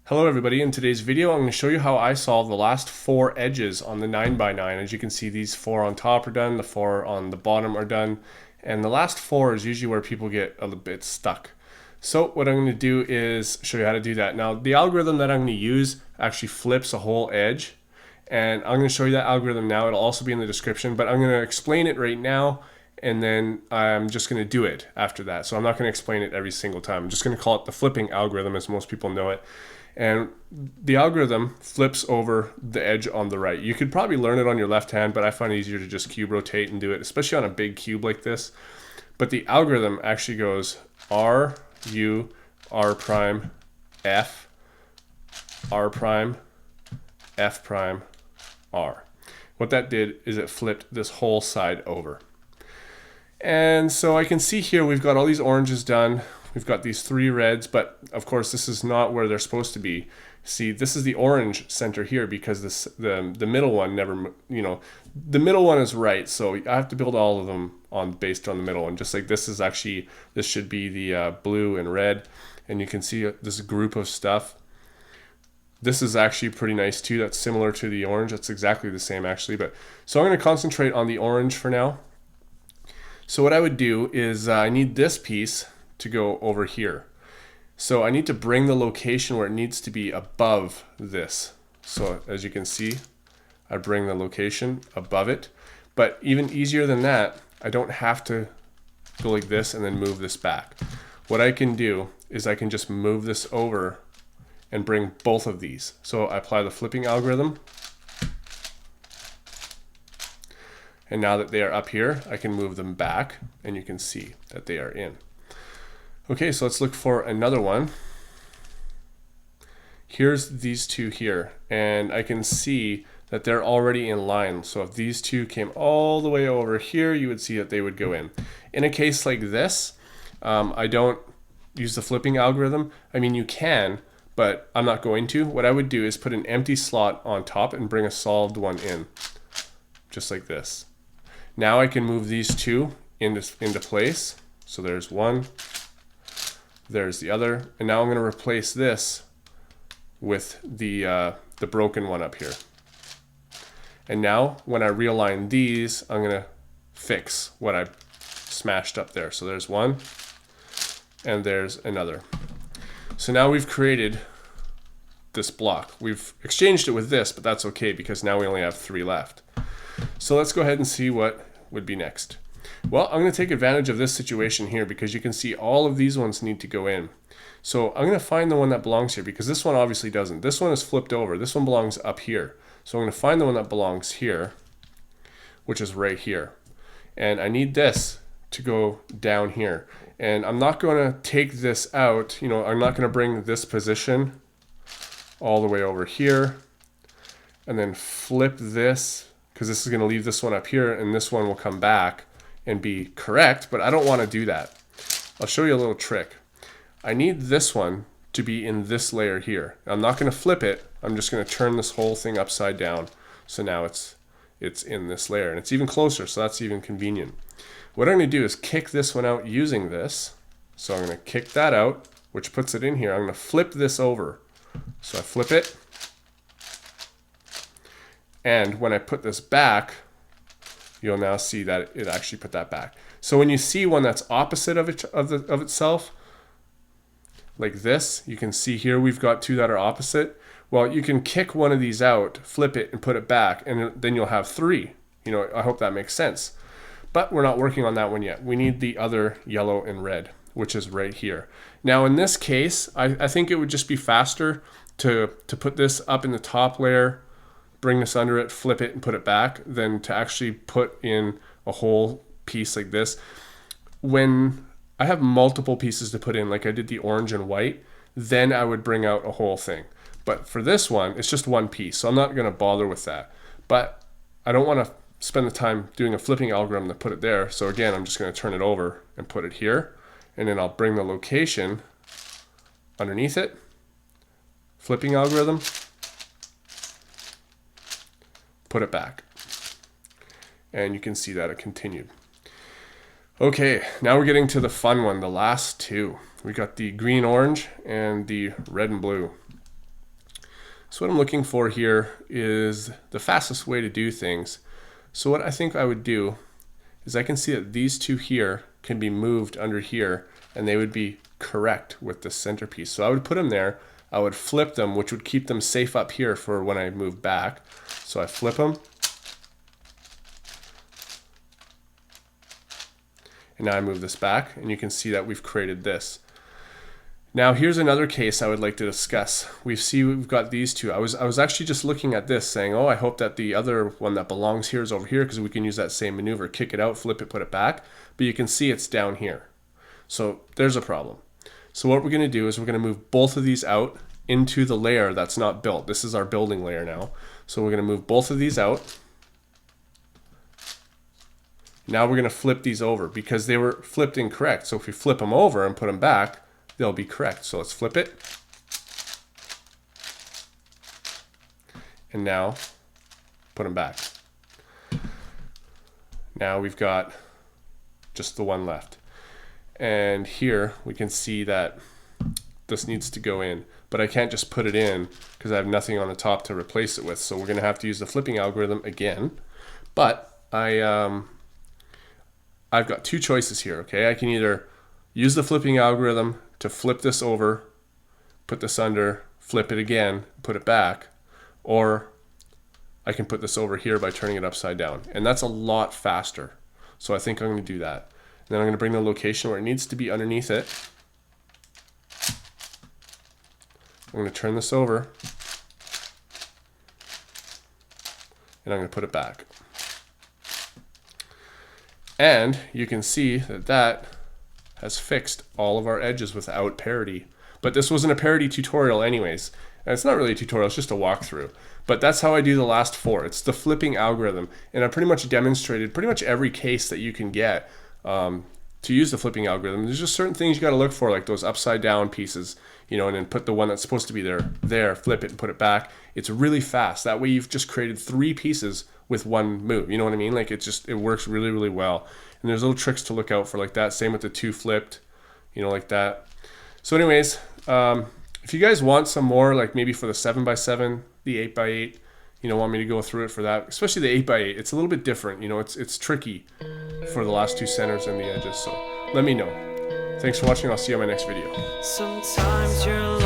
Hello everybody, in today's video I'm going to show you how I solve the last 4 edges on the 9x9. As you can see, these 4 on top are done, the 4 on the bottom are done, and the last 4 is usually where people get a little bit stuck. So what I'm going to do is show you how to do that. Now the algorithm that I'm going to use actually flips a whole edge, and I'm going to show you that algorithm now. It'll also be in the description, but I'm going to explain it right now, and then I'm just going to do it after that. So I'm not going to explain it every single time. I'm just going to call it the flipping algorithm as most people know it. And the algorithm flips over the edge on the right. You could probably learn it on your left hand, but I find it easier to just cube rotate and do it, especially on a big cube like this. But the algorithm actually goes R, U, R prime, F, R prime, F prime, R. What that did is it flipped this whole side over. And so I can see here we've got all these oranges done. We've got these 3 reds, but of course this is not where they're supposed to be. See, this is the orange center here because the middle one never, the middle one is right. So I have to build all of them based on the middle one. Just like this is actually, this should be the blue and red. And you can see this group of stuff. This is actually pretty nice too. That's similar to the orange. That's exactly the same actually. So I'm going to concentrate on the orange for now. So what I would do is I need this piece to go over here. So I need to bring the location where it needs to be above this. So as you can see, I bring the location above it. But even easier than that, I don't have to go like this and then move this back. What I can do is I can just move this over and bring both of these. So I apply the flipping algorithm. And now that they are up here, I can move them back and you can see that they are in. Okay, so let's look for another one. Here's these 2 here, and I can see that they're already in line. So if these 2 came all the way over here, you would see that they would go in. In a case like this, I don't use the flipping algorithm. I mean, you can, but I'm not going to. What I would do is put an empty slot on top and bring a solved one in, just like this. Now I can move these 2 into place. So there's one. There's the other, and now I'm going to replace this with the broken one up here. And now when I realign these, I'm going to fix what I smashed up there. So there's one, and there's another. So now we've created this block. We've exchanged it with this, but that's okay because now we only have 3 left. So let's go ahead and see what would be next. Well, I'm going to take advantage of this situation here because you can see all of these ones need to go in. So I'm going to find the one that belongs here because this one obviously doesn't. This one is flipped over. This one belongs up here. So I'm going to find the one that belongs here, which is right here. And I need this to go down here. And I'm not going to take this out. I'm not going to bring this position all the way over here and then flip this because this is going to leave this one up here and this one will come back and be correct, but I don't want to do that. I'll show you a little trick. I need this one to be in this layer here. I'm not going to flip it. I'm just going to turn this whole thing upside down. So now it's in this layer and it's even closer. So that's even convenient. What I'm going to do is kick this one out using this. So I'm going to kick that out, which puts it in here. I'm going to flip this over. So I flip it. And when I put this back, you'll now see that it actually put that back. So when you see one that's opposite of itself, like this, you can see here we've got 2 that are opposite. Well, you can kick one of these out, flip it, and put it back, and then you'll have 3. I hope that makes sense. But we're not working on that one yet. We need the other yellow and red, which is right here. Now in this case, I think it would just be faster to put this up in the top layer, bring this under it, flip it, and put it back, than to actually put in a whole piece like this. When I have multiple pieces to put in, like I did the orange and white, then I would bring out a whole thing. But for this one, it's just one piece, so I'm not going to bother with that. But I don't want to spend the time doing a flipping algorithm to put it there. So again, I'm just going to turn it over and put it here, and then I'll bring the location underneath it, flipping algorithm, put it back. And you can see that it continued. Okay, now we're getting to the fun one, the last 2. We got the green orange and the red and blue. So what I'm looking for here is the fastest way to do things. So what I think I would do is I can see that these two here can be moved under here and they would be correct with the centerpiece. So I would put them there, I would flip them, which would keep them safe up here for when I move back. So I flip them. And now I move this back and you can see that we've created this. Now here's another case I would like to discuss. We've got these two. I was actually just looking at this saying, oh, I hope that the other one that belongs here is over here because we can use that same maneuver, kick it out, flip it, put it back. But you can see it's down here. So there's a problem. So what we're going to do is we're going to move both of these out into the layer that's not built. This is our building layer now. So we're going to move both of these out. Now we're going to flip these over because they were flipped incorrect. So if we flip them over and put them back, they'll be correct. So let's flip it. And now put them back. Now we've got just the one left. And here we can see that this needs to go in, but I can't just put it in because I have nothing on the top to replace it with. So we're going to have to use the flipping algorithm again. But I've got two choices here, okay? I can either use the flipping algorithm to flip this over, put this under, flip it again, put it back, or I can put this over here by turning it upside down. And that's a lot faster. So I think I'm going to do that. And then I'm going to bring the location where it needs to be underneath it. I'm going to turn this over. And I'm going to put it back. And you can see that that has fixed all of our edges without parity. But this wasn't a parity tutorial anyways. And it's not really a tutorial, it's just a walkthrough. But that's how I do the last four. It's the flipping algorithm. And I pretty much demonstrated pretty much every case that you can get to use the flipping algorithm. There's just certain things you got to look for, like those upside down pieces, you know, and then put the one that's supposed to be there, flip it and put it back. It's really fast. That way you've just created 3 pieces with one move. You know what I mean? Like it works really, really well. And there's little tricks to look out for like that. Same with the 2 flipped, you know, like that. So anyways, if you guys want some more, like maybe for the 7x7, the 8x8, you know, want me to go through it for that, especially the 8x8, it's a little bit different. You know, it's tricky for the last 2 centers and the edges. So let me know. Thanks for watching. I'll see you on my next video. Sometimes you're